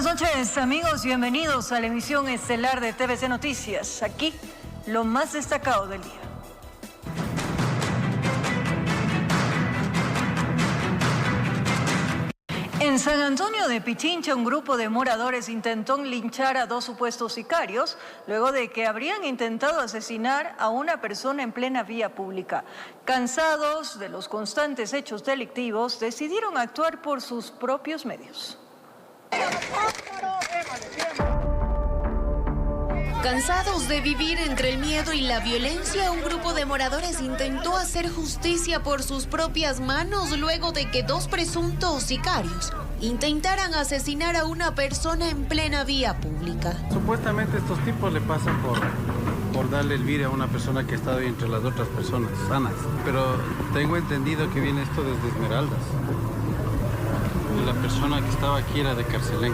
Buenas noches, amigos, bienvenidos a la emisión estelar de TVC Noticias. Aquí, lo más destacado del día. En San Antonio de Pichincha, un grupo de moradores intentó linchar a dos supuestos sicarios luego de que habrían intentado asesinar a una persona en plena vía pública. Cansados de los constantes hechos delictivos, decidieron actuar por sus propios medios. Cansados de vivir entre el miedo y la violencia, un grupo de moradores intentó hacer justicia por sus propias manos luego de que dos presuntos sicarios intentaran asesinar a una persona en plena vía pública. Supuestamente estos tipos le pasan por darle el vire a una persona que ha estado ahí entre las otras personas sanas. Pero tengo entendido que viene esto desde Esmeraldas. Y la persona que estaba aquí era de Carcelén.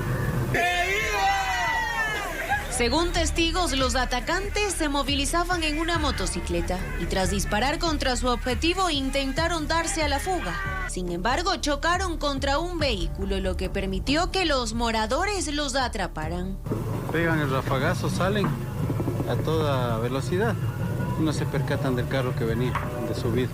Según testigos, los atacantes se movilizaban en una motocicleta y tras disparar contra su objetivo intentaron darse a la fuga. Sin embargo, chocaron contra un vehículo, lo que permitió que los moradores los atraparan. Pegan el rafagazo, salen a toda velocidad y no se percatan del carro que venía de subida.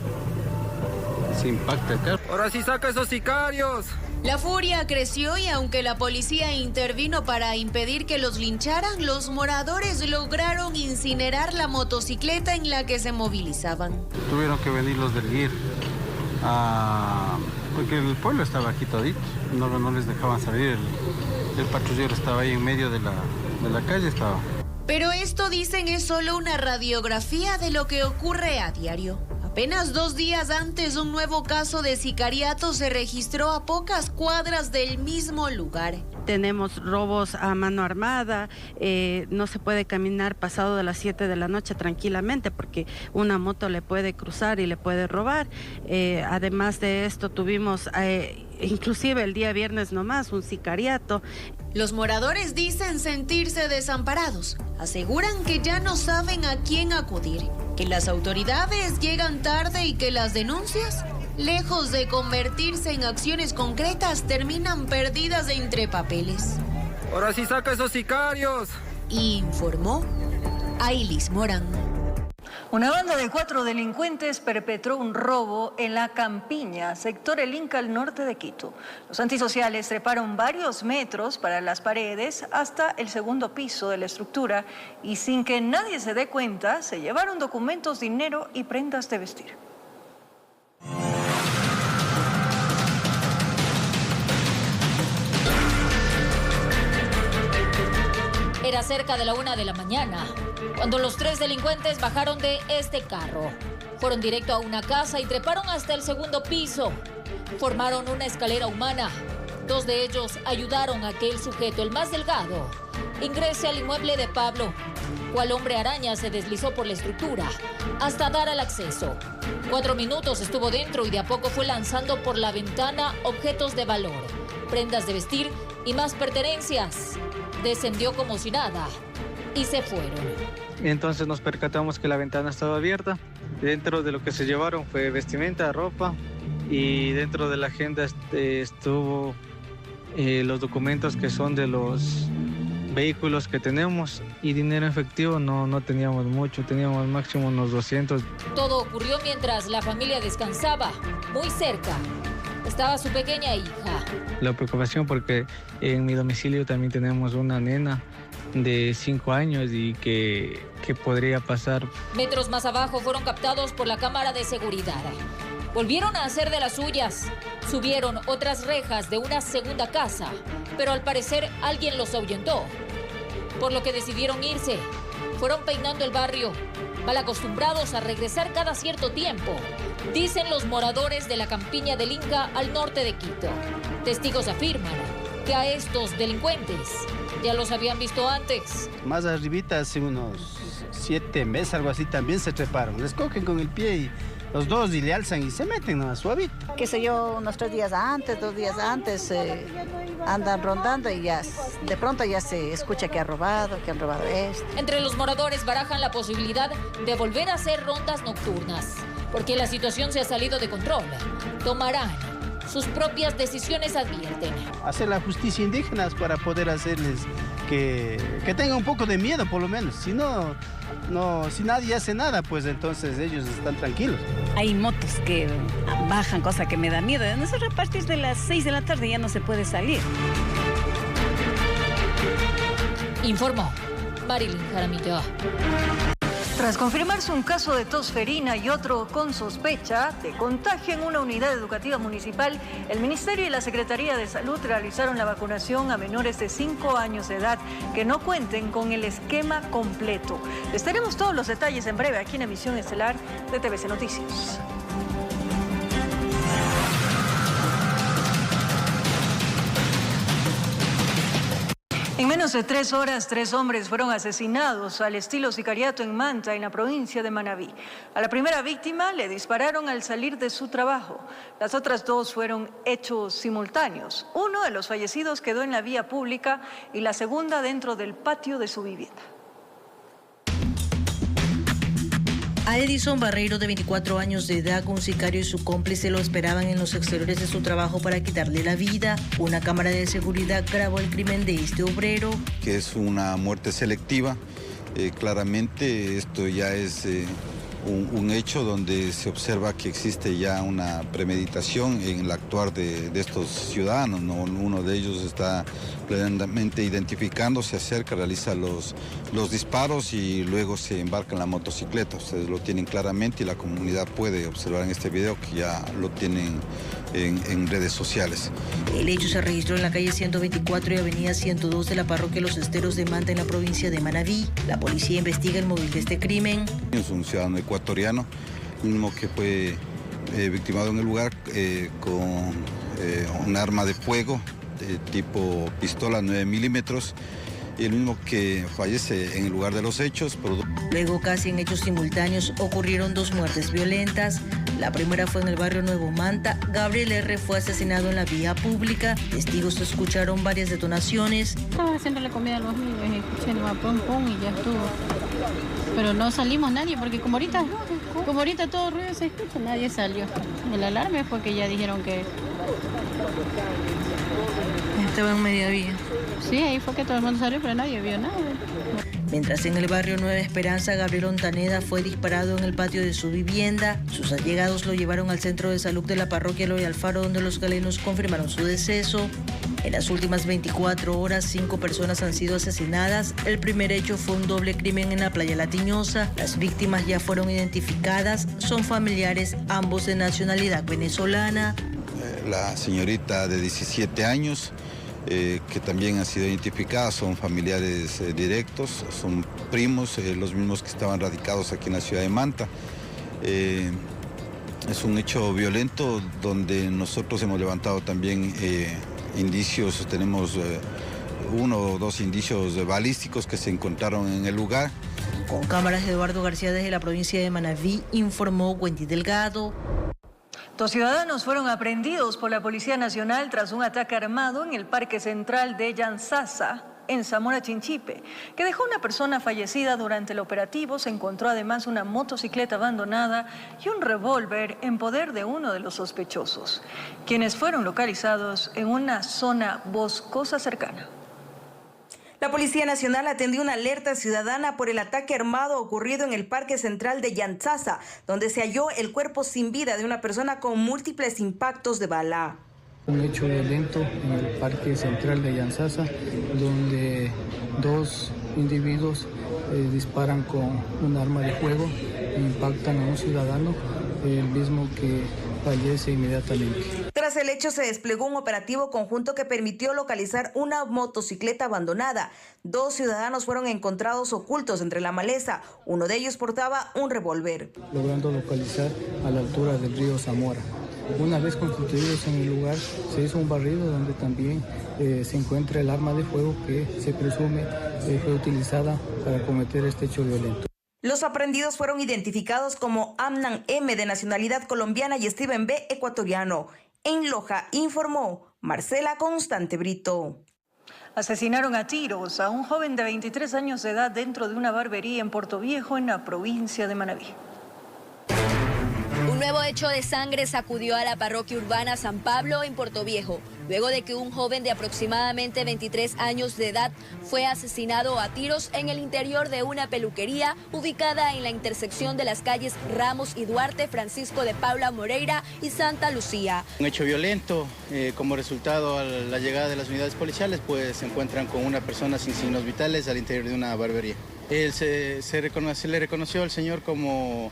Se impacta el carro. ¡Ahora sí saca esos sicarios! La furia creció y aunque la policía intervino para impedir que los lincharan, los moradores lograron incinerar la motocicleta en la que se movilizaban. Tuvieron que venir los del GIR, porque el pueblo estaba aquí todito, no les dejaban salir, el patrullero estaba ahí en medio de la calle estaba. Pero esto, dicen, es solo una radiografía de lo que ocurre a diario. Apenas 2 días antes, un nuevo caso de sicariato se registró a pocas cuadras del mismo lugar. Tenemos robos a mano armada, no se puede caminar pasado de las 7 de la noche tranquilamente porque una moto le puede cruzar y le puede robar. Además de esto tuvimos inclusive el día viernes nomás un sicariato. Los moradores dicen sentirse desamparados. Aseguran que ya no saben a quién acudir, que las autoridades llegan tarde y que las denuncias, lejos de convertirse en acciones concretas, terminan perdidas entre papeles. ¡Ahora sí saca esos sicarios! Informó Ailis Morán. Una banda de 4 delincuentes perpetró un robo en La Campiña, sector El Inca, al norte de Quito. Los antisociales treparon varios metros para las paredes hasta el segundo piso de la estructura y sin que nadie se dé cuenta, se llevaron documentos, dinero y prendas de vestir. Era cerca de la 1 de la mañana, cuando los 3 delincuentes bajaron de este carro. Fueron directo a una casa y treparon hasta el segundo piso. Formaron una escalera humana. 2 de ellos ayudaron a que el sujeto, el más delgado, ingrese al inmueble de Pablo, cual hombre araña se deslizó por la estructura hasta dar al acceso. 4 minutos estuvo dentro y de a poco fue lanzando por la ventana objetos de valor, prendas de vestir y más pertenencias. Descendió como si nada y se fueron. Entonces nos percatamos que la ventana estaba abierta. Dentro de lo que se llevaron fue vestimenta, ropa, y dentro de la agenda estuvo los documentos que son de los vehículos que tenemos, y dinero efectivo no teníamos mucho, teníamos máximo unos 200. Todo ocurrió mientras la familia descansaba. Muy cerca estaba su pequeña hija. La preocupación porque en mi domicilio también tenemos una nena de 5 años y que podría pasar. Metros más abajo fueron captados por la cámara de seguridad. Volvieron a hacer de las suyas. Subieron otras rejas de una segunda casa, pero al parecer alguien los ahuyentó, por lo que decidieron irse. Fueron peinando el barrio, mal acostumbrados a regresar cada cierto tiempo, dicen los moradores de La Campiña del Inca, al norte de Quito. Testigos afirman que a estos delincuentes ya los habían visto antes. Más arribita, hace unos 7 meses, algo así, también se treparon. Les cogen con el pie y los dos y le alzan y se meten a suavito. Qué sé yo, unos 3 días antes, 2 días antes, andan rondando y ya de pronto ya se escucha que han robado esto. Entre los moradores barajan la posibilidad de volver a hacer rondas nocturnas, porque la situación se ha salido de control. Tomarán sus propias decisiones, advierten. Hacer la justicia indígena para poder hacerles que tengan un poco de miedo, por lo menos. Si si nadie hace nada, pues entonces ellos están tranquilos. Hay motos que bajan, cosa que me da miedo. Nosotros a partir de las 6 de la tarde ya no se puede salir. Informó Marilyn Jaramillo. Tras confirmarse un caso de tosferina y otro con sospecha de contagio en una unidad educativa municipal, el Ministerio y la Secretaría de Salud realizaron la vacunación a menores de 5 años de edad que no cuenten con el esquema completo. Les tenemos todos los detalles en breve aquí en Emisión Estelar de TVC Noticias. En menos de 3 horas, 3 hombres fueron asesinados al estilo sicariato en Manta, en la provincia de Manabí. A la primera víctima le dispararon al salir de su trabajo. Las otras 2 fueron hechos simultáneos. Uno de los fallecidos quedó en la vía pública y la segunda dentro del patio de su vivienda. A Edison Barreiro, de 24 años de edad, un sicario y su cómplice lo esperaban en los exteriores de su trabajo para quitarle la vida. Una cámara de seguridad grabó el crimen de este obrero. Que es una muerte selectiva. Claramente esto ya es un hecho donde se observa que existe ya una premeditación en el actuar de estos ciudadanos, ¿no? Uno de ellos está plenamente identificando, se acerca, realiza los disparos y luego se embarca en la motocicleta. Ustedes lo tienen claramente y la comunidad puede observar en este video que ya lo tienen en redes sociales. El hecho se registró en la calle 124 y avenida 102 de la parroquia Los Esteros de Manta, en la provincia de Manabí. La policía investiga el móvil de este crimen. Es un ciudadano ecuatoriano, mismo que fue victimado en el lugar con un arma de fuego de tipo pistola 9 milímetros. Y el mismo que fallece en el lugar de los hechos. Luego, casi en hechos simultáneos, ocurrieron 2 muertes violentas. La primera fue en el barrio Nuevo Manta. Gabriel R. fue asesinado en la vía pública. Testigos escucharon varias detonaciones. Estaba haciéndole comida a los niños y escuché nomás pum pum y ya estuvo. Pero no salimos nadie porque como ahorita todo ruido se escucha, nadie salió. El alarme fue que ya dijeron que estaba en media vía. Sí, ahí fue que todo el mundo salió, pero nadie vio nada. Mientras en el barrio Nueva Esperanza, Gabriel Ontaneda fue disparado en el patio de su vivienda. Sus allegados lo llevaron al centro de salud de la parroquia Eloy Alfaro, donde los galenos confirmaron su deceso. En las últimas 24 horas, 5 personas han sido asesinadas. El primer hecho fue un doble crimen en la playa La Tiñosa. Las víctimas ya fueron identificadas. Son familiares, ambos de nacionalidad venezolana. La señorita de 17 años, que también han sido identificadas, son familiares directos, son primos, los mismos que estaban radicados aquí en la ciudad de Manta. Es un hecho violento donde nosotros hemos levantado también indicios, tenemos 1 o 2 indicios balísticos que se encontraron en el lugar. Con cámaras de Eduardo García desde la provincia de Manabí, informó Wendy Delgado. 2 ciudadanos fueron aprehendidos por la Policía Nacional tras un ataque armado en el Parque Central de Yanzasa, en Zamora Chinchipe, que dejó una persona fallecida. Durante el operativo se encontró además una motocicleta abandonada y un revólver en poder de uno de los sospechosos, quienes fueron localizados en una zona boscosa cercana. La Policía Nacional atendió una alerta ciudadana por el ataque armado ocurrido en el Parque Central de Yanzasa, donde se halló el cuerpo sin vida de una persona con múltiples impactos de bala. Un hecho violento en el Parque Central de Yanzasa, donde 2 individuos disparan con un arma de fuego e impactan a un ciudadano, el mismo que fallece inmediatamente. Tras el hecho se desplegó un operativo conjunto que permitió localizar una motocicleta abandonada. 2 ciudadanos fueron encontrados ocultos entre la maleza. Uno de ellos portaba un revólver. Logrando localizar a la altura del río Zamora. Una vez constituidos en el lugar, se hizo un barrido donde también se encuentra el arma de fuego que se presume fue utilizada para cometer este hecho violento. Los aprehendidos fueron identificados como Amnan M, de nacionalidad colombiana, y Steven B, ecuatoriano. En Loja, informó Marcela Constante Brito. Asesinaron a tiros a un joven de 23 años de edad dentro de una barbería en Puerto Viejo, en la provincia de Manabí. Un nuevo hecho de sangre sacudió a la parroquia urbana San Pablo en Portoviejo, luego de que un joven de aproximadamente 23 años de edad fue asesinado a tiros en el interior de una peluquería ubicada en la intersección de las calles Ramos y Duarte, Francisco de Paula Moreira y Santa Lucía. Un hecho violento, como resultado a la llegada de las unidades policiales, pues se encuentran con una persona sin signos vitales al interior de una barbería. Él se le reconoció al señor como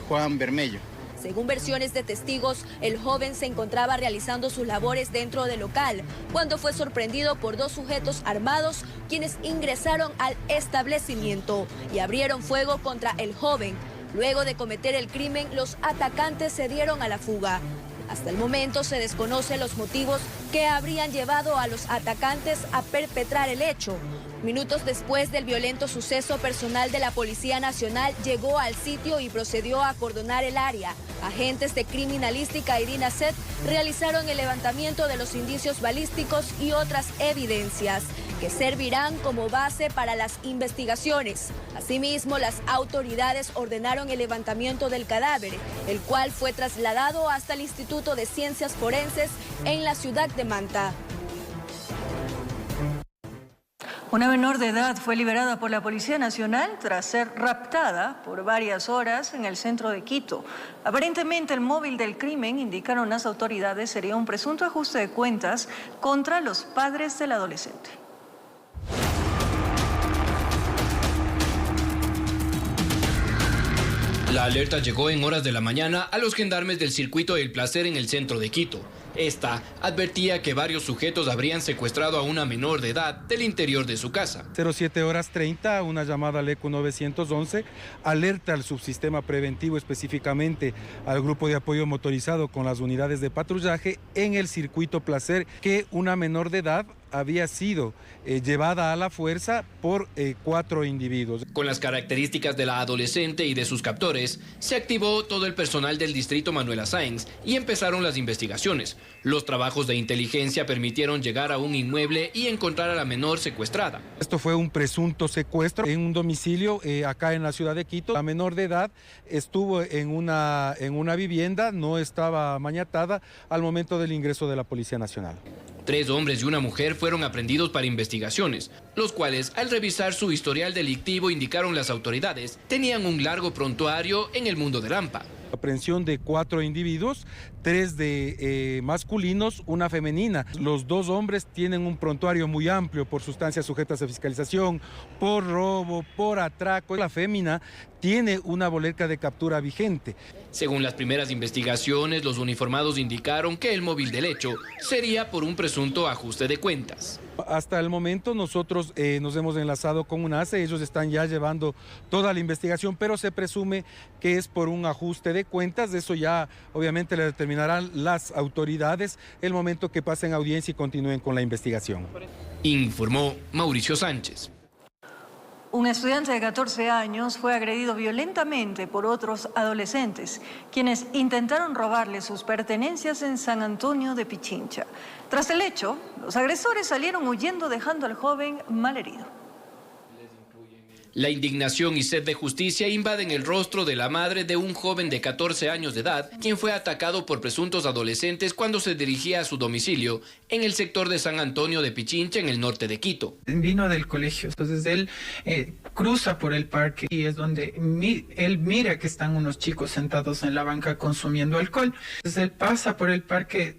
Juan Bermello. Según versiones de testigos, el joven se encontraba realizando sus labores dentro del local cuando fue sorprendido por dos sujetos armados quienes ingresaron al establecimiento y abrieron fuego contra el joven. Luego de cometer el crimen, los atacantes se dieron a la fuga. Hasta el momento se desconocen los motivos que habrían llevado a los atacantes a perpetrar el hecho. Minutos después del violento suceso, personal de la Policía Nacional llegó al sitio y procedió a acordonar el área. Agentes de criminalística y DINASET realizaron el levantamiento de los indicios balísticos y otras evidencias que servirán como base para las investigaciones. Asimismo, las autoridades ordenaron el levantamiento del cadáver, el cual fue trasladado hasta el Instituto de Ciencias Forenses en la ciudad de Manta. Una menor de edad fue liberada por la Policía Nacional tras ser raptada por varias horas en el centro de Quito. Aparentemente el móvil del crimen, indicaron las autoridades, sería un presunto ajuste de cuentas contra los padres del adolescente. La alerta llegó en horas de la mañana a los gendarmes del Circuito del Placer en el centro de Quito. Esta advertía que varios sujetos habrían secuestrado a una menor de edad del interior de su casa. 07:30, una llamada al ECU 911, alerta al subsistema preventivo, específicamente al grupo de apoyo motorizado con las unidades de patrullaje en el Circuito Placer, que una menor de edad había sido llevada a la fuerza por 4 individuos. Con las características de la adolescente y de sus captores, se activó todo el personal del distrito Manuela Sáenz y empezaron las investigaciones. Los trabajos de inteligencia permitieron llegar a un inmueble y encontrar a la menor secuestrada. Esto fue un presunto secuestro en un domicilio acá en la ciudad de Quito. La menor de edad estuvo en una vivienda, no estaba maniatada al momento del ingreso de la Policía Nacional. 3 hombres y una mujer fueron aprendidos para investigaciones, los cuales, al revisar su historial delictivo, indicaron las autoridades, tenían un largo prontuario en el mundo de Lampa. Aprehensión de 4 individuos, 3 de masculinos, una femenina. Los 2 hombres tienen un prontuario muy amplio por sustancias sujetas a fiscalización, por robo, por atraco. La fémina tiene una boleta de captura vigente. Según las primeras investigaciones, los uniformados indicaron que el móvil del hecho sería por un presunto ajuste de cuentas. Hasta el momento nosotros nos hemos enlazado con UNACE, ellos están ya llevando toda la investigación, pero se presume que es por un ajuste de cuentas. Eso ya obviamente le determinarán las autoridades el momento que pasen audiencia y continúen con la investigación. Informó Mauricio Sánchez. Un estudiante de 14 años fue agredido violentamente por otros adolescentes, quienes intentaron robarle sus pertenencias en San Antonio de Pichincha. Tras el hecho, los agresores salieron huyendo dejando al joven malherido. La indignación y sed de justicia invaden el rostro de la madre de un joven de 14 años de edad, quien fue atacado por presuntos adolescentes cuando se dirigía a su domicilio en el sector de San Antonio de Pichincha, en el norte de Quito. Vino del colegio, entonces él cruza por el parque y es donde él mira que están unos chicos sentados en la banca consumiendo alcohol. Entonces él pasa por el parque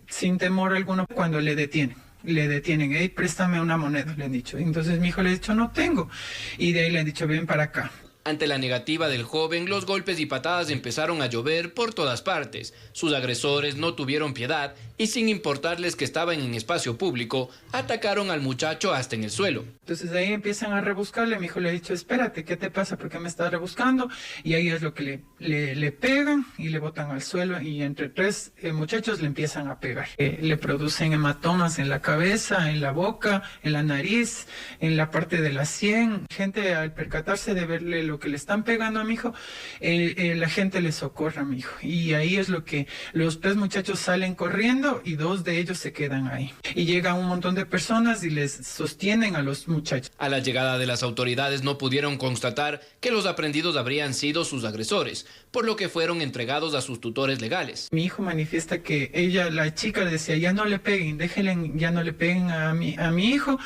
sin temor alguno cuando le detienen. Hey, préstame una moneda, le han dicho. Entonces mi hijo le ha dicho, no tengo. Y de ahí le han dicho, ven para acá. Ante la negativa del joven, los golpes y patadas empezaron a llover por todas partes. Sus agresores no tuvieron piedad y, sin importarles que estaban en espacio público, atacaron al muchacho hasta en el suelo. Entonces de ahí empiezan a rebuscarle. Mi hijo le ha dicho, espérate, ¿qué te pasa? ¿Por qué me estás rebuscando? Y ahí es lo que le pegan y le botan al suelo. Y entre 3 muchachos le empiezan a pegar. Le producen hematomas en la cabeza, en la boca, en la nariz, en la parte de la sien. Gente, al percatarse de verle lo que le están pegando a mi hijo, la gente le socorre a mi hijo. Y ahí es lo que los 3 muchachos salen corriendo y 2 de ellos se quedan ahí. Y llega un montón de personas y les sostienen a los muchachos. A la llegada de las autoridades no pudieron constatar que los aprendidos habrían sido sus agresores, por lo que fueron entregados a sus tutores legales. Mi hijo manifiesta que la chica decía, ya no le peguen, déjenle, ya no le peguen a mi hijo.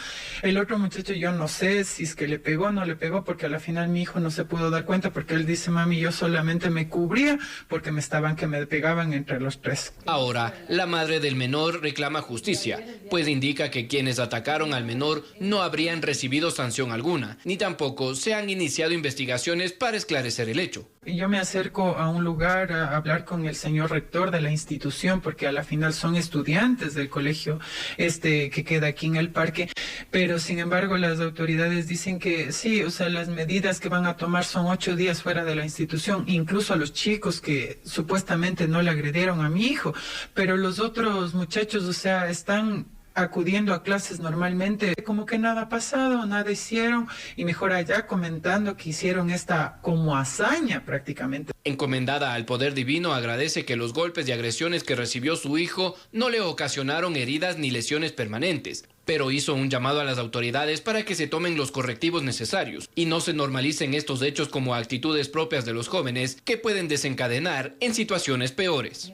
El otro muchacho, yo no sé si es que le pegó o no le pegó, porque a la final mi hijo no se pudo dar cuenta, porque él dice, mami, yo solamente me cubría porque que me pegaban entre los 3. Ahora, la madre del menor reclama justicia, pues indica que quienes atacaron al menor no habrían recibido sanción alguna, ni tampoco se han iniciado investigaciones para esclarecer el hecho. Yo me acerco a un lugar a hablar con el señor rector de la institución, porque a la final son estudiantes del colegio que queda aquí en el parque, pero sin embargo las autoridades dicen que sí, o sea, las medidas que van a tomar son 8 días fuera de la institución, incluso a los chicos que supuestamente no le agredieron a mi hijo, pero los otros muchachos, o sea, están acudiendo a clases normalmente, como que nada ha pasado, nada hicieron, y mejor allá comentando que hicieron esta como hazaña prácticamente. Encomendada al poder divino, agradece que los golpes y agresiones que recibió su hijo no le ocasionaron heridas ni lesiones permanentes, pero hizo un llamado a las autoridades para que se tomen los correctivos necesarios y no se normalicen estos hechos como actitudes propias de los jóvenes que pueden desencadenar en situaciones peores.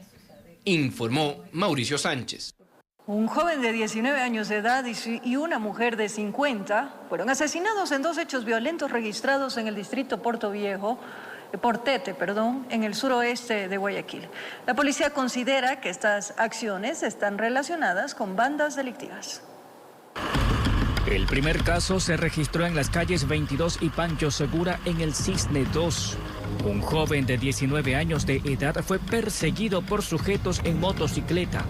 Informó Mauricio Sánchez. Un joven de 19 años de edad y una mujer de 50 fueron asesinados en 2 hechos violentos registrados en el distrito Portete, en el suroeste de Guayaquil. La policía considera que estas acciones están relacionadas con bandas delictivas. El primer caso se registró en las calles 22 y Pancho Segura en el Cisne 2. Un joven de 19 años de edad fue perseguido por sujetos en motocicleta,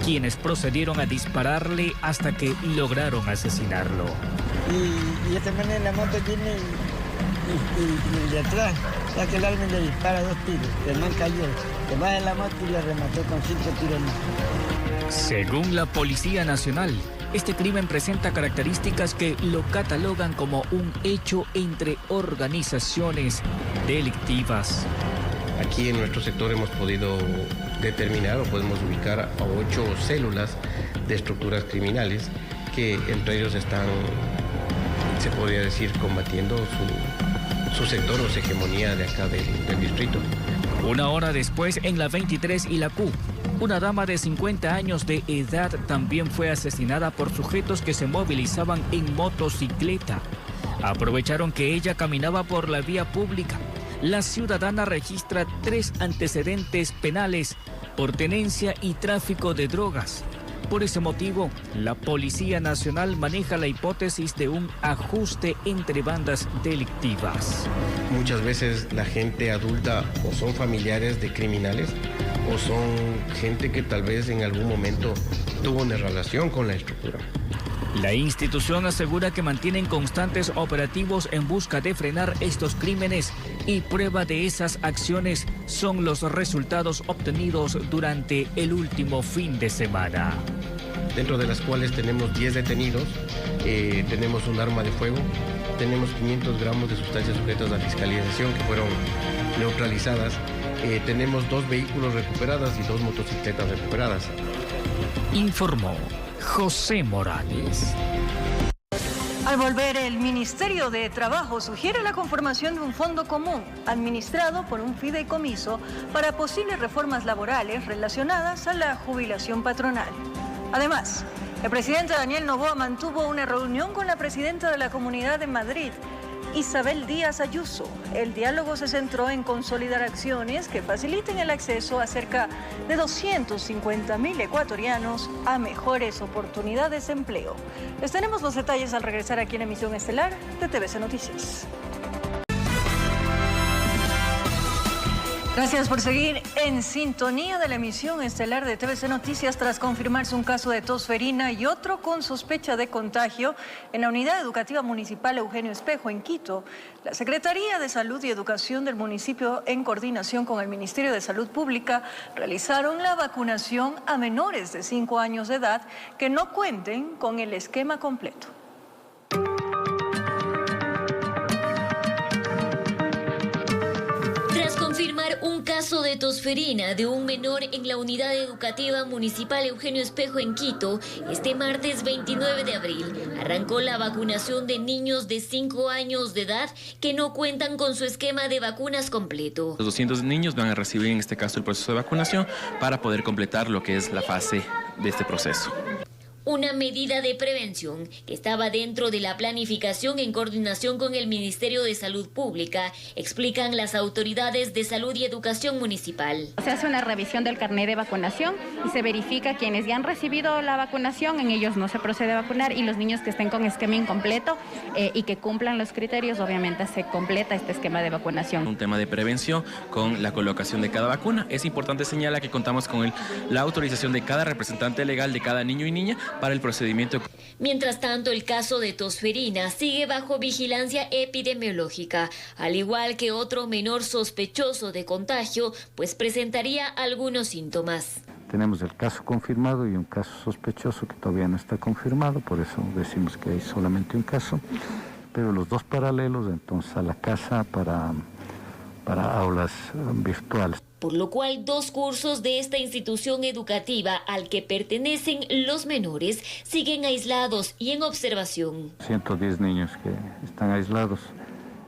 quienes procedieron a dispararle hasta que lograron asesinarlo. Y esta manera la moto tiene y de atrás, ya que el arma le dispara 2 tiros, el man cayó, se baja en la moto y le remató con 5 tiros más. Según la Policía Nacional, este crimen presenta características que lo catalogan como un hecho entre organizaciones delictivas. Aquí en nuestro sector hemos podido determinar o podemos ubicar a 8 células de estructuras criminales que entre ellos están, se podría decir, combatiendo su sector o su hegemonía de acá del distrito. Una hora después, en la 23 y la Q, una dama de 50 años de edad también fue asesinada por sujetos que se movilizaban en motocicleta. Aprovecharon que ella caminaba por la vía pública. La ciudadana registra 3 antecedentes penales por tenencia y tráfico de drogas. Por ese motivo, la Policía Nacional maneja la hipótesis de un ajuste entre bandas delictivas. Muchas veces la gente adulta o son familiares de criminales o son gente que tal vez en algún momento tuvo una relación con la estructura. La institución asegura que mantienen constantes operativos en busca de frenar estos crímenes y prueba de esas acciones son los resultados obtenidos durante el último fin de semana. Dentro de las cuales tenemos 10 detenidos, tenemos un arma de fuego, tenemos 500 gramos de sustancias sujetas a fiscalización que fueron neutralizadas, tenemos 2 vehículos recuperados y 2 motocicletas recuperadas. Informó José Morales. Al volver, el Ministerio de Trabajo sugiere la conformación de un fondo común administrado por un fideicomiso para posibles reformas laborales relacionadas a la jubilación patronal. Además, el presidente Daniel Noboa mantuvo una reunión con la presidenta de la Comunidad de Madrid, Isabel Díaz Ayuso. El diálogo se centró en consolidar acciones que faciliten el acceso a cerca de 250.000 ecuatorianos a mejores oportunidades de empleo. Les tenemos los detalles al regresar aquí en Emisión Estelar de TVC Noticias. Gracias por seguir en sintonía de la emisión estelar de TVC Noticias. Tras confirmarse un caso de tos ferina y otro con sospecha de contagio en la Unidad Educativa Municipal Eugenio Espejo en Quito, la Secretaría de Salud y Educación del municipio, en coordinación con el Ministerio de Salud Pública, realizaron la vacunación a menores de 5 años de edad que no cuenten con el esquema completo. confirmar un caso de tosferina de un menor en la unidad educativa municipal Eugenio Espejo en Quito, este martes 29 de abril arrancó la vacunación de niños de 5 años de edad que no cuentan con su esquema de vacunas completo. Los 200 niños van a recibir en este caso el proceso de vacunación para poder completar lo que es la fase de este proceso. Una medida de prevención que estaba dentro de la planificación en coordinación con el Ministerio de Salud Pública, explican las autoridades de salud y educación municipal. Se hace una revisión del carnet de vacunación y se verifica quienes ya han recibido la vacunación, en ellos no se procede a vacunar, y los niños que estén con esquema incompleto y que cumplan los criterios, obviamente se completa este esquema de vacunación. Un tema de prevención con la colocación de cada vacuna. Es importante señalar que contamos con la autorización de cada representante legal de cada niño y niña para el procedimiento. Mientras tanto, el caso de tosferina sigue bajo vigilancia epidemiológica, al igual que otro menor sospechoso de contagio, pues presentaría algunos síntomas. Tenemos el caso confirmado y un caso sospechoso que todavía no está confirmado, por eso decimos que hay solamente un caso, pero los dos paralelos entonces a la casa para aulas virtuales. Por lo cual, 2 cursos de esta institución educativa al que pertenecen los menores siguen aislados y en observación. 110 niños que están aislados.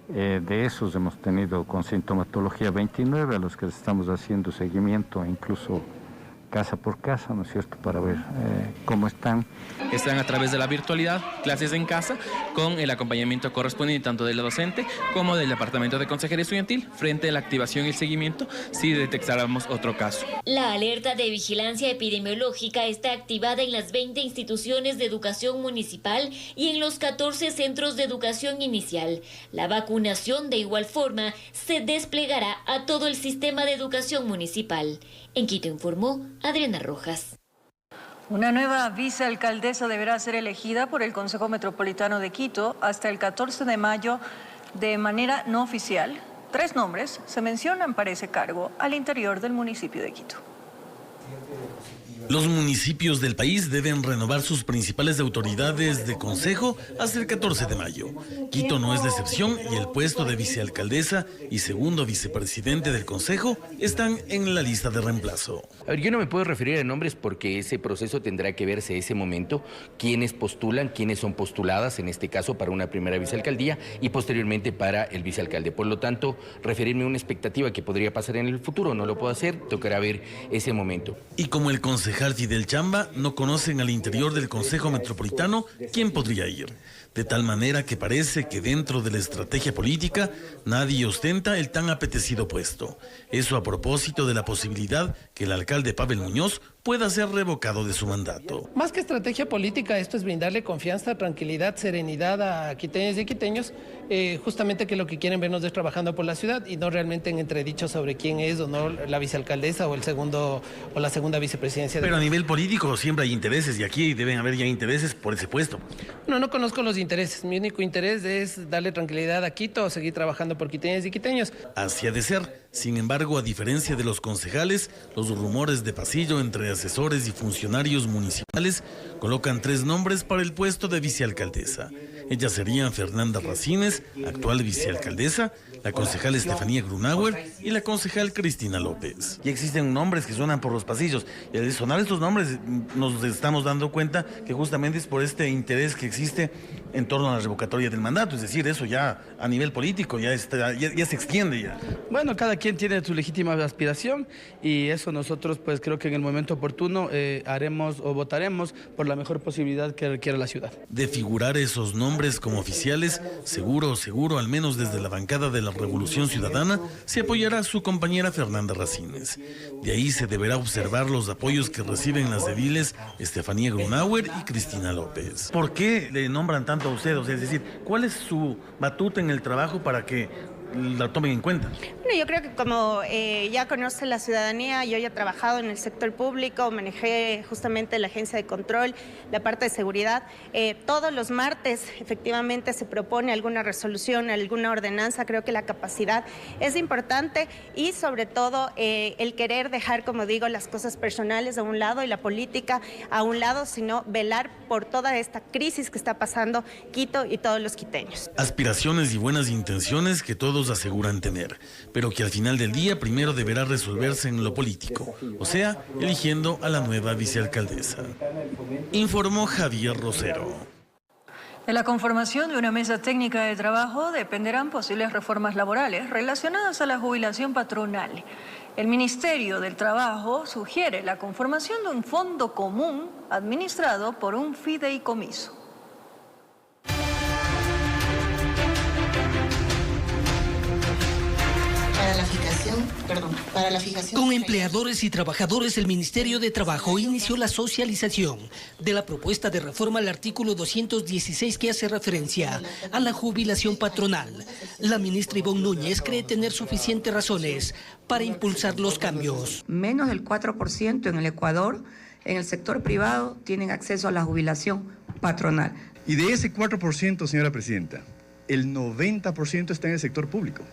De esos hemos tenido con sintomatología 29 a los que estamos haciendo seguimiento, incluso casa por casa, ¿no es cierto?, para ver cómo están. Están a través de la virtualidad, clases en casa, con el acompañamiento correspondiente tanto del docente como del Departamento de Consejería Estudiantil, frente a la activación y el seguimiento si detectáramos otro caso. La alerta de vigilancia epidemiológica está activada en las 20 instituciones de educación municipal y en los 14 centros de educación inicial. La vacunación, de igual forma, se desplegará a todo el sistema de educación municipal. En Quito informó Adriana Rojas. Una nueva vicealcaldesa deberá ser elegida por el Consejo Metropolitano de Quito hasta el 14 de mayo de manera no oficial. 3 nombres se mencionan para ese cargo al interior del municipio de Quito. Los municipios del país deben renovar sus principales autoridades de consejo hasta el 14 de mayo. Quito no es la excepción y el puesto de vicealcaldesa y segundo vicepresidente del consejo están en la lista de reemplazo. A ver, yo no me puedo referir a nombres porque ese proceso tendrá que verse ese momento, quiénes postulan, quiénes son postuladas, en este caso para una primera vicealcaldía y posteriormente para el vicealcalde. Por lo tanto, referirme a una expectativa que podría pasar en el futuro no lo puedo hacer, tocará ver ese momento. Y como el concejal Fidel Chamba no conocen al interior del Consejo Metropolitano quién podría ir. De tal manera que parece que dentro de la estrategia política nadie ostenta el tan apetecido puesto. Eso a propósito de la posibilidad que el alcalde Pavel Muñoz pueda ser revocado de su mandato. Más que estrategia política, esto es brindarle confianza, tranquilidad, serenidad a quiteñas y quiteños, justamente que lo que quieren vernos es trabajando por la ciudad y no realmente en entredicho sobre quién es o no la vicealcaldesa o la segunda vicepresidencia. Pero a nivel político siempre hay intereses y aquí deben haber ya intereses por ese puesto. No conozco los intereses. Mi único interés es darle tranquilidad a Quito, seguir trabajando por quiteñas y quiteños. Así ha de ser. Sin embargo, a diferencia de los concejales, los rumores de pasillo entre asesores y funcionarios municipales colocan 3 nombres para el puesto de vicealcaldesa. Ellas serían Fernanda Racines, actual vicealcaldesa, la concejal Estefanía Grunauer y la concejal Cristina López. Y existen nombres que suenan por los pasillos. Y al sonar estos nombres nos estamos dando cuenta que justamente es por este interés que existe en torno a la revocatoria del mandato. Es decir, eso ya a nivel político ya se extiende ya. Bueno, cada quien tiene su legítima aspiración y eso nosotros pues creo que en el momento oportuno haremos o votaremos por la mejor posibilidad que requiera la ciudad. De figurar esos nombres como oficiales, seguro, al menos desde la bancada de la Revolución Ciudadana, se apoyará a su compañera Fernanda Racines. De ahí se deberá observar los apoyos que reciben las ediles Estefanía Grunauer y Cristina López. ¿Por qué le nombran tanto a usted? Es decir, ¿cuál es su batuta en el trabajo para que la tomen en cuenta? Bueno, yo creo que como ya conoce la ciudadanía, yo ya he trabajado en el sector público, manejé justamente la agencia de control, la parte de seguridad. Todos los martes efectivamente se propone alguna resolución, alguna ordenanza. Creo que la capacidad es importante y sobre todo el querer dejar, como digo, las cosas personales a un lado y la política a un lado, sino velar por toda esta crisis que está pasando Quito y todos los quiteños. Aspiraciones y buenas intenciones que todos argumentos aseguran tener, pero que al final del día primero deberá resolverse en lo político, o sea, eligiendo a la nueva vicealcaldesa. Informó Javier Rosero. De la conformación de una mesa técnica de trabajo dependerán posibles reformas laborales relacionadas a la jubilación patronal. El Ministerio del Trabajo sugiere la conformación de un fondo común administrado por un fideicomiso. Para la fijación. Con empleadores y trabajadores, el Ministerio de Trabajo inició la socialización de la propuesta de reforma al artículo 216 que hace referencia a la jubilación patronal. La ministra Ivonne Núñez cree tener suficientes razones para impulsar los cambios. Menos del 4% en el Ecuador, en el sector privado, tienen acceso a la jubilación patronal. Y de ese 4%, señora presidenta, el 90% está en el sector público.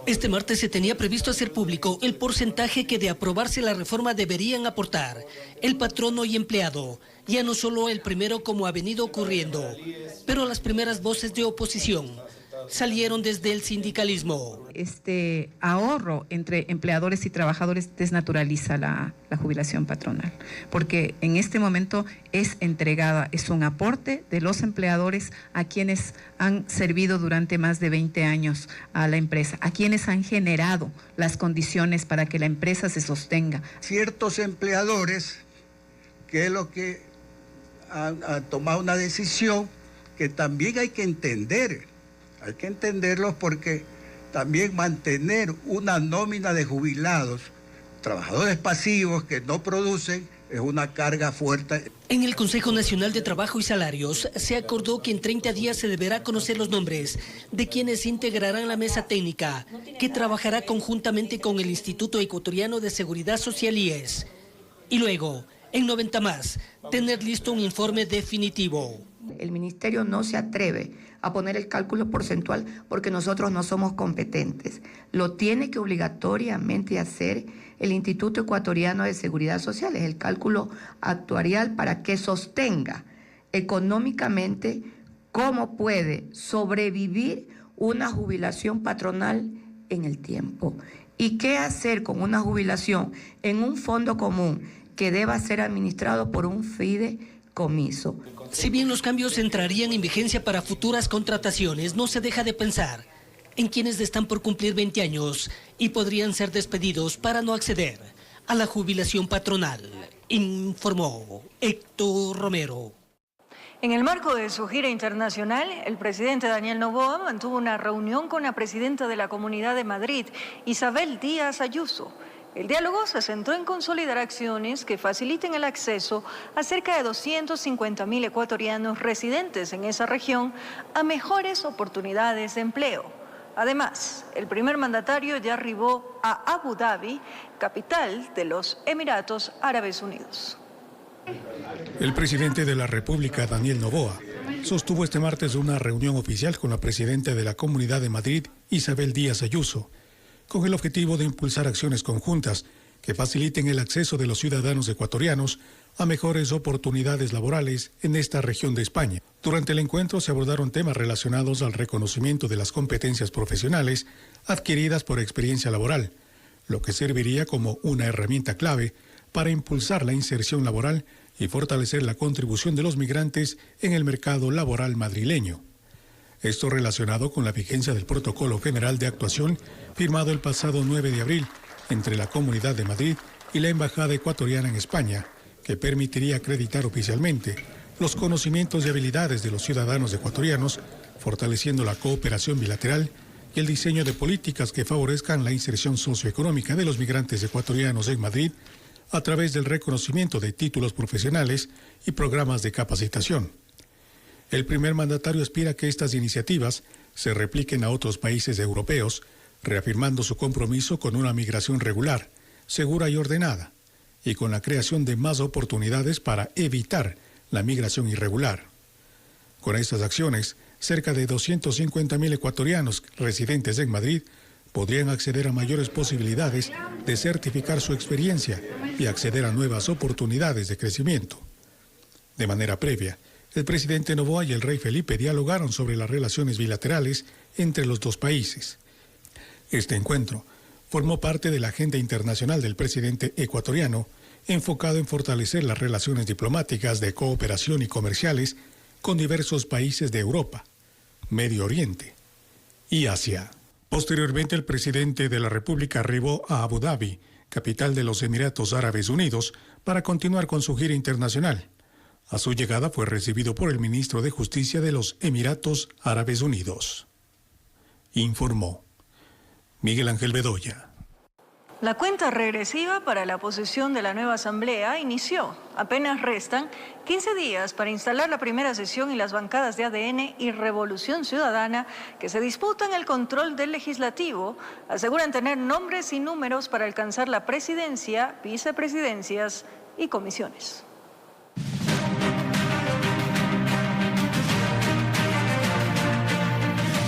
Este martes se tenía previsto hacer público el porcentaje que de aprobarse la reforma deberían aportar el patrono y empleado, ya no solo el primero como ha venido ocurriendo, pero las primeras voces de oposición salieron desde el sindicalismo. Este ahorro entre empleadores y trabajadores desnaturaliza la jubilación patronal, porque en este momento es entregada, es un aporte de los empleadores a quienes han servido durante más de 20 años a la empresa, a quienes han generado las condiciones para que la empresa se sostenga. Ciertos empleadores, que es lo que han tomado una decisión que también hay que entender. Hay que entenderlos porque también mantener una nómina de jubilados, trabajadores pasivos que no producen, es una carga fuerte. En el Consejo Nacional de Trabajo y Salarios se acordó que en 30 días se deberá conocer los nombres de quienes integrarán la mesa técnica, que trabajará conjuntamente con el Instituto Ecuatoriano de Seguridad Social IES. Y luego, en 90 más, tener listo un informe definitivo. El ministerio no se atreve a poner el cálculo porcentual porque nosotros no somos competentes. Lo tiene que obligatoriamente hacer el Instituto Ecuatoriano de Seguridad Social, es el cálculo actuarial para que sostenga económicamente cómo puede sobrevivir una jubilación patronal en el tiempo y qué hacer con una jubilación en un fondo común que deba ser administrado por un fideicomiso. Si bien los cambios entrarían en vigencia para futuras contrataciones, no se deja de pensar en quienes están por cumplir 20 años y podrían ser despedidos para no acceder a la jubilación patronal, informó Héctor Romero. En el marco de su gira internacional, el presidente Daniel Noboa mantuvo una reunión con la presidenta de la Comunidad de Madrid, Isabel Díaz Ayuso. El diálogo se centró en consolidar acciones que faciliten el acceso a cerca de 250.000 ecuatorianos residentes en esa región a mejores oportunidades de empleo. Además, el primer mandatario ya arribó a Abu Dhabi, capital de los Emiratos Árabes Unidos. El presidente de la República, Daniel Noboa, sostuvo este martes una reunión oficial con la presidenta de la Comunidad de Madrid, Isabel Díaz Ayuso, con el objetivo de impulsar acciones conjuntas que faciliten el acceso de los ciudadanos ecuatorianos a mejores oportunidades laborales en esta región de España. Durante el encuentro se abordaron temas relacionados al reconocimiento de las competencias profesionales adquiridas por experiencia laboral, lo que serviría como una herramienta clave para impulsar la inserción laboral y fortalecer la contribución de los migrantes en el mercado laboral madrileño. Esto relacionado con la vigencia del Protocolo General de Actuación firmado el pasado 9 de abril entre la Comunidad de Madrid y la Embajada Ecuatoriana en España, que permitiría acreditar oficialmente los conocimientos y habilidades de los ciudadanos ecuatorianos, fortaleciendo la cooperación bilateral y el diseño de políticas que favorezcan la inserción socioeconómica de los migrantes ecuatorianos en Madrid a través del reconocimiento de títulos profesionales y programas de capacitación. El primer mandatario aspira a que estas iniciativas se repliquen a otros países europeos, reafirmando su compromiso con una migración regular, segura y ordenada, y con la creación de más oportunidades para evitar la migración irregular. Con estas acciones, cerca de 250.000 ecuatorianos residentes en Madrid podrían acceder a mayores posibilidades de certificar su experiencia y acceder a nuevas oportunidades de crecimiento. De manera previa, el presidente Noboa y el rey Felipe dialogaron sobre las relaciones bilaterales entre los dos países Este encuentro formó parte de la agenda internacional del presidente ecuatoriano, enfocado en fortalecer las relaciones diplomáticas de cooperación y comerciales con diversos países de Europa, Medio Oriente y Asia. Posteriormente, el presidente de la República arribó a Abu Dhabi, capital de los Emiratos Árabes Unidos, para continuar con su gira internacional. A su llegada fue recibido por el ministro de Justicia de los Emiratos Árabes Unidos. Informó Miguel Ángel Bedoya. La cuenta regresiva para la posesión de la nueva Asamblea inició. Apenas restan 15 días para instalar la primera sesión y las bancadas de ADN y Revolución Ciudadana que se disputan el control del Legislativo aseguran tener nombres y números para alcanzar la presidencia, vicepresidencias y comisiones.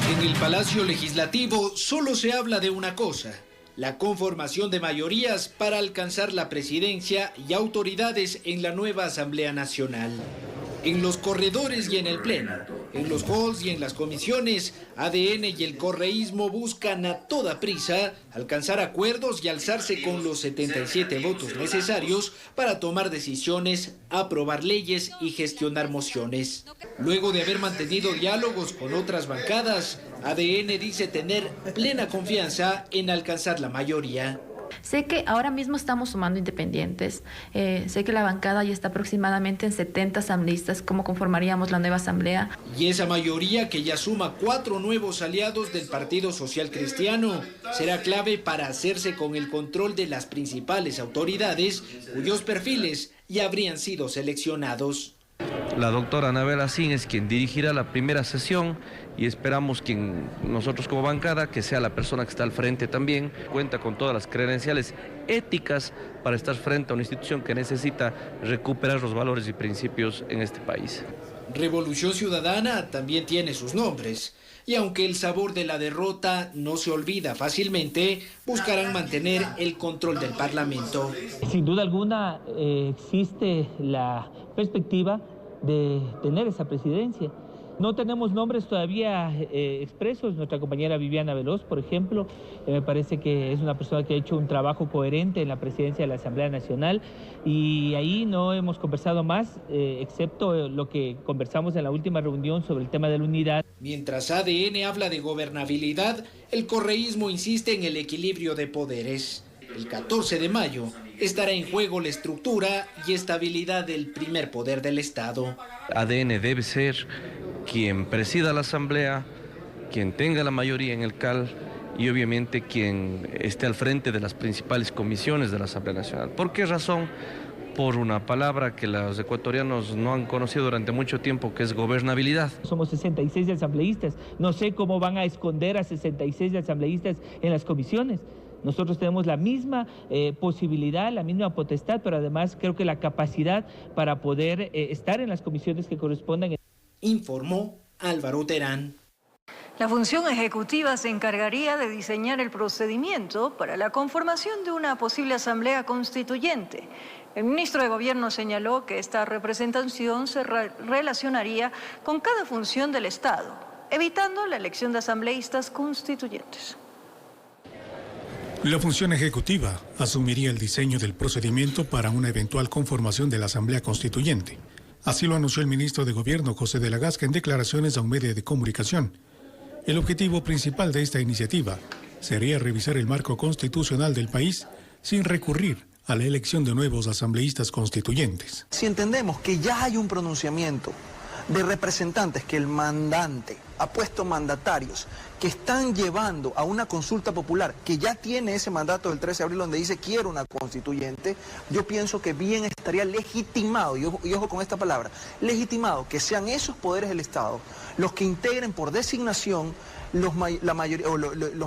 En el Palacio Legislativo solo se habla de una cosa: la conformación de mayorías para alcanzar la presidencia y autoridades en la nueva Asamblea Nacional. En los corredores y en el Pleno, en los halls y en las comisiones, ADN y el correísmo buscan a toda prisa alcanzar acuerdos y alzarse con los 77 votos necesarios para tomar decisiones, aprobar leyes y gestionar mociones. Luego de haber mantenido diálogos con otras bancadas, ADN dice tener plena confianza en alcanzar la mayoría. Sé que ahora mismo estamos sumando independientes, sé que la bancada ya está aproximadamente en 70 asambleístas, como conformaríamos la nueva asamblea. Y esa mayoría, que ya suma 4 nuevos aliados del Partido Social Cristiano, será clave para hacerse con el control de las principales autoridades cuyos perfiles ya habrían sido seleccionados. La doctora Anabel Asín es quien dirigirá la primera sesión y esperamos que nosotros como bancada, que sea la persona que está al frente también, cuenta con todas las credenciales éticas para estar frente a una institución que necesita recuperar los valores y principios en este país. Revolución Ciudadana también tiene sus nombres, y aunque el sabor de la derrota no se olvida fácilmente, buscarán mantener el control del Parlamento. Sin duda alguna existe la perspectiva de tener esa presidencia. No tenemos nombres todavía expresos. Nuestra compañera Viviana Veloz, por ejemplo, me parece que es una persona que ha hecho un trabajo coherente en la presidencia de la Asamblea Nacional, y ahí no hemos conversado más, excepto lo que conversamos en la última reunión sobre el tema de la unidad. Mientras ADN habla de gobernabilidad, el correísmo insiste en el equilibrio de poderes. El 14 de mayo estará en juego la estructura y estabilidad del primer poder del Estado. ADN debe ser quien presida la Asamblea, quien tenga la mayoría en el CAL y obviamente quien esté al frente de las principales comisiones de la Asamblea Nacional. ¿Por qué razón? Por una palabra que los ecuatorianos no han conocido durante mucho tiempo, que es gobernabilidad. Somos 66 asambleístas. No sé cómo van a esconder a 66 asambleístas en las comisiones. Nosotros tenemos la misma posibilidad, la misma potestad, pero además creo que la capacidad para poder estar en las comisiones que correspondan. Informó Álvaro Terán. La función ejecutiva se encargaría de diseñar el procedimiento para la conformación de una posible asamblea constituyente. El ministro de Gobierno señaló que esta representación se relacionaría con cada función del Estado, evitando la elección de asambleístas constituyentes. La función ejecutiva asumiría el diseño del procedimiento para una eventual conformación de la Asamblea Constituyente. Así lo anunció el ministro de Gobierno, José de la Gasca, en declaraciones a un medio de comunicación. El objetivo principal de esta iniciativa sería revisar el marco constitucional del país sin recurrir a la elección de nuevos asambleístas constituyentes. Si entendemos que ya hay un pronunciamiento de representantes que el mandante ha puesto mandatarios que están llevando a una consulta popular que ya tiene ese mandato del 13 de abril donde dice quiero una constituyente, yo pienso que bien estaría legitimado, y ojo con esta palabra, legitimado, que sean esos poderes del Estado los que integren por designación los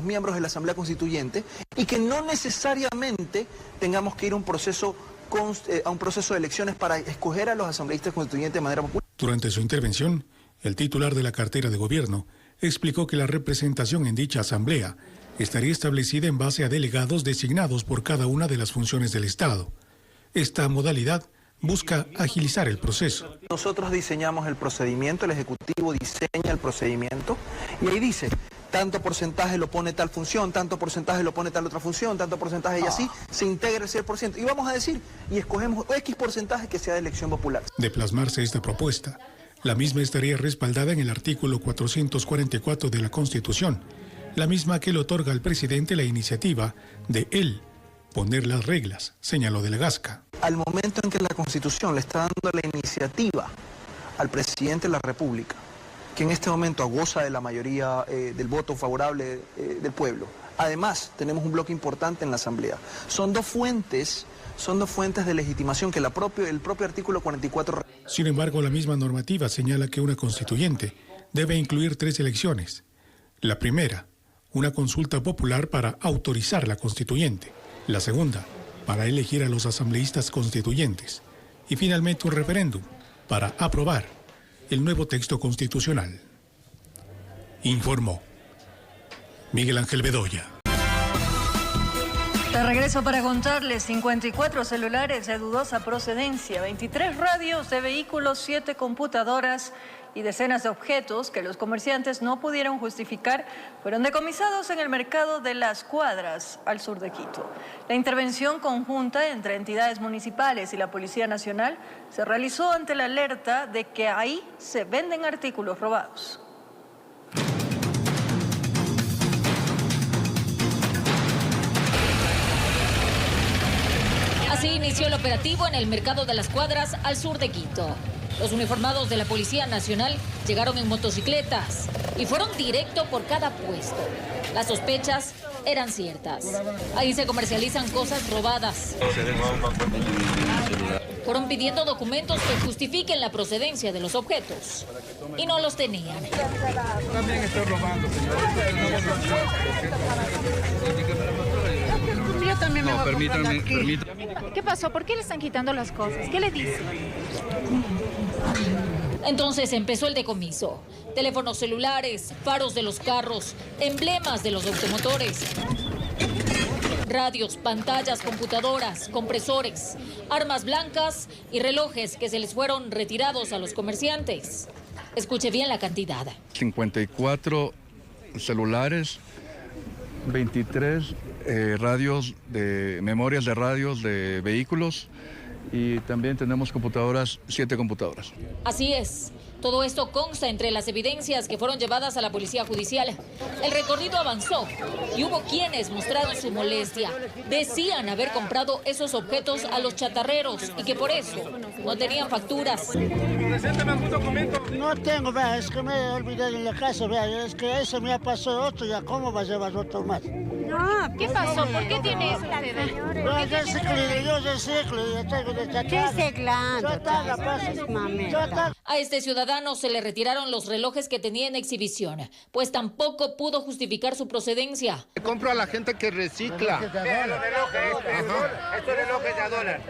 miembros de la Asamblea Constituyente, y que no necesariamente tengamos que ir a un proceso de elecciones para escoger a los asambleístas constituyentes de manera popular. Durante su intervención, el titular de la cartera de Gobierno explicó que la representación en dicha asamblea estaría establecida en base a delegados designados por cada una de las funciones del Estado. Esta modalidad busca agilizar el proceso. Nosotros diseñamos el procedimiento, el Ejecutivo diseña el procedimiento, y ahí dice tanto porcentaje lo pone tal función, tanto porcentaje lo pone tal otra función, tanto porcentaje y así se integra el 100%. Y vamos a decir, y escogemos X porcentaje que sea de elección popular. De plasmarse esta propuesta, la misma estaría respaldada en el artículo 444 de la Constitución, la misma que le otorga al presidente la iniciativa de él poner las reglas, señaló de la Gasca. Al momento en que la Constitución le está dando la iniciativa al presidente de la República, que en este momento goza de la mayoría del voto favorable del pueblo. Además, tenemos un bloque importante en la Asamblea. Son dos fuentes de legitimación que el propio artículo 44... Sin embargo, la misma normativa señala que una constituyente debe incluir 3 elecciones. La primera, una consulta popular para autorizar la constituyente. La segunda, para elegir a los asambleístas constituyentes. Y finalmente un referéndum para aprobar el nuevo texto constitucional. Informó Miguel Ángel Bedoya. De regreso para contarles, 54 celulares de dudosa procedencia, 23 radios de vehículos, 7 computadoras y decenas de objetos que los comerciantes no pudieron justificar fueron decomisados en el mercado de Las Cuadras, al sur de Quito. La intervención conjunta entre entidades municipales y la Policía Nacional se realizó ante la alerta de que ahí se venden artículos robados. Así inició el operativo en el mercado de Las Cuadras, al sur de Quito. Los uniformados de la Policía Nacional llegaron en motocicletas y fueron directo por cada puesto. Las sospechas eran ciertas. Ahí se comercializan cosas robadas. Fueron pidiendo documentos que justifiquen la procedencia de los objetos y no los tenían. También estoy robando, Yo también me voy a permítanme. ¿Qué pasó? ¿Por qué le están quitando las cosas? ¿Qué le dicen? Entonces empezó el decomiso. Teléfonos celulares, faros de los carros, emblemas de los automotores, radios, pantallas, computadoras, compresores, armas blancas y relojes que se les fueron retirados a los comerciantes. Escuche bien la cantidad. 54 celulares, 23 radios de memorias de radios de vehículos y también tenemos computadoras, 7 computadoras. Así es. Todo esto consta entre las evidencias que fueron llevadas a la Policía Judicial. El recorrido avanzó y hubo quienes mostraron su molestia. Decían haber comprado esos objetos a los chatarreros y que por eso no tenían facturas. Preséntame algún documento. No tengo, vea, es que me he olvidado en la casa, vea, es que eso me ha pasado otro, ya cómo va a llevar otro más. No, ¿qué pasó? ¿Por qué tiene eso usted? Yo reciclo, yo tengo de chatarra. A este ciudadano se le retiraron los relojes que tenía en exhibición, pues tampoco pudo justificar su procedencia. Compro a la gente que recicla. Estos relojes de $1.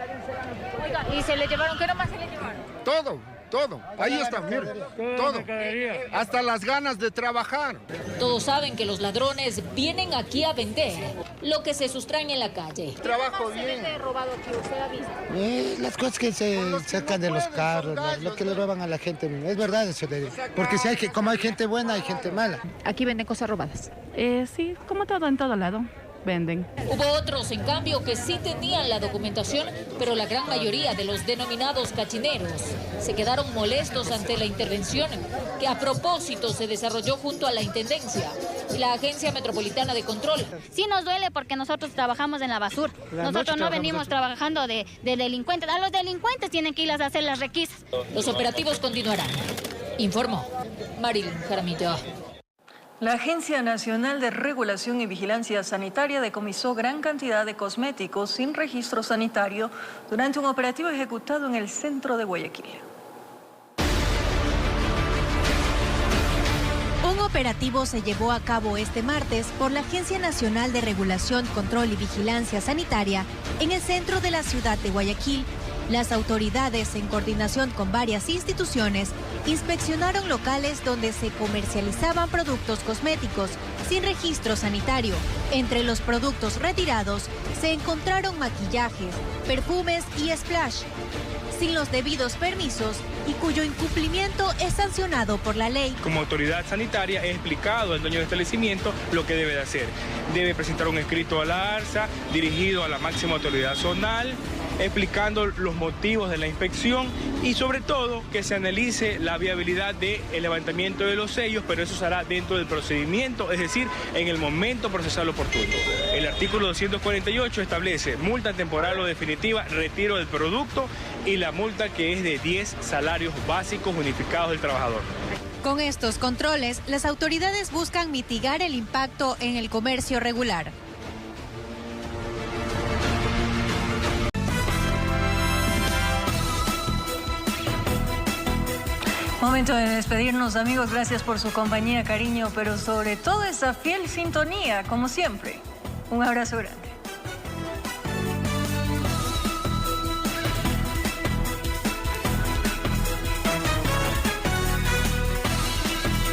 Oiga, ¿y se le llevaron? ¿Qué nomás se le llevaron? Todo. Ahí está, mire, todo. Hasta las ganas de trabajar. Todos saben que los ladrones vienen aquí a vender lo que se sustraen en la calle. Trabajo bien. ¿Qué robado aquí? ¿Usted avisa? Las cosas que se sacan de los carros, lo que le roban a la gente. Es verdad eso de ellos. Porque si como hay gente buena, hay gente mala. ¿Aquí venden cosas robadas? Sí, como todo, en todo lado. Venden. Hubo otros, en cambio, que sí tenían la documentación, pero la gran mayoría de los denominados cachineros se quedaron molestos ante la intervención que a propósito se desarrolló junto a la Intendencia y la Agencia Metropolitana de Control. Sí nos duele porque nosotros trabajamos en la basura. Nosotros no venimos trabajando de delincuentes. A los delincuentes tienen que ir a hacer las requisas. Los operativos continuarán. Informó Marilyn Jaramillo. La Agencia Nacional de Regulación y Vigilancia Sanitaria decomisó gran cantidad de cosméticos sin registro sanitario durante un operativo ejecutado en el centro de Guayaquil. Un operativo se llevó a cabo este martes por la Agencia Nacional de Regulación, Control y Vigilancia Sanitaria en el centro de la ciudad de Guayaquil. Las autoridades, en coordinación con varias instituciones, inspeccionaron locales donde se comercializaban productos cosméticos sin registro sanitario. Entre los productos retirados se encontraron maquillajes, perfumes y splash, sin los debidos permisos y cuyo incumplimiento es sancionado por la ley. Como autoridad sanitaria he explicado al dueño del establecimiento lo que debe de hacer. Debe presentar un escrito a la ARSA dirigido a la máxima autoridad zonal, explicando los motivos de la inspección y sobre todo que se analice la viabilidad del levantamiento de los sellos, pero eso se hará dentro del procedimiento, es decir, en el momento procesal oportuno. El artículo 248 establece multa temporal o definitiva, retiro del producto y la multa que es de 10 salarios básicos unificados del trabajador. Con estos controles, las autoridades buscan mitigar el impacto en el comercio regular. Momento de despedirnos, amigos. Gracias por su compañía, cariño, pero sobre todo esa fiel sintonía, como siempre. Un abrazo grande.